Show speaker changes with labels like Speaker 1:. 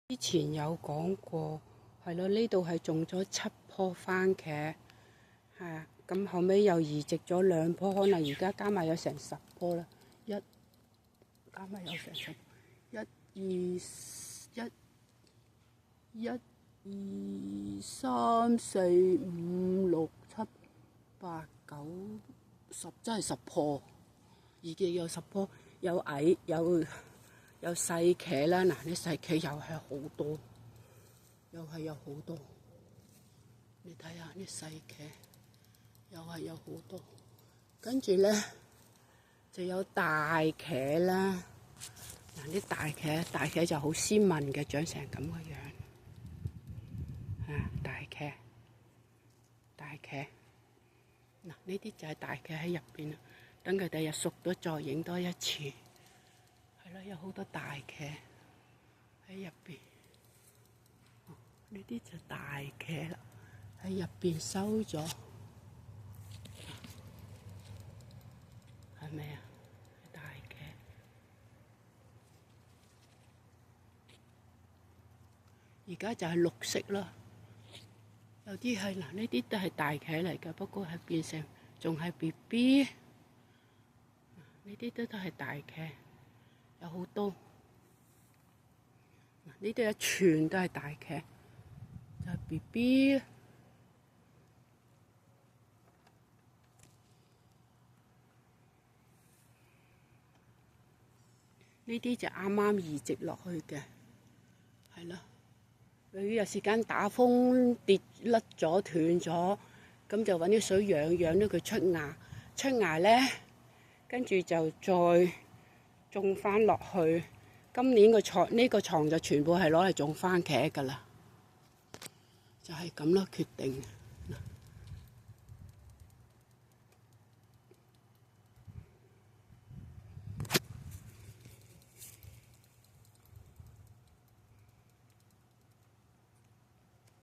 Speaker 1: 之前有講過，係咯，呢度係種咗7棵番茄，係啊，咁後尾又移植咗2棵，可能而家加埋有成10棵啦。加埋有成10，一二三四五六七八九10，真係10棵，已經有10棵，有矮有細茄啦，嗱啲細茄又係好多，又係有好多，你睇下啲細茄，又係有好多，跟住咧就有大茄啦，嗱啲大茄就好斯文嘅，長成咁嘅樣，大茄，嗱呢啲就係大茄喺入邊啦，等佢第日熟咗再影多一次。係啦，有好多大茄喺入邊，呢啲就大茄啦，喺入邊收咗，係咪啊？大茄，而家就係綠色啦。有啲係嗱，呢啲都係大茄嚟㗎，不過係變成仲係 BB，呢啲都係大茄。有好多，呢啲一全都係大茄，就係 BB。呢啲就啱啱移植落去嘅，係咯。由於有時間打風跌甩咗斷咗，咁就揾啲水養咗佢出芽咧，跟住就再種翻落去。今年呢個床就全部係攞嚟種番茄㗎啦，就係咁咯，決定。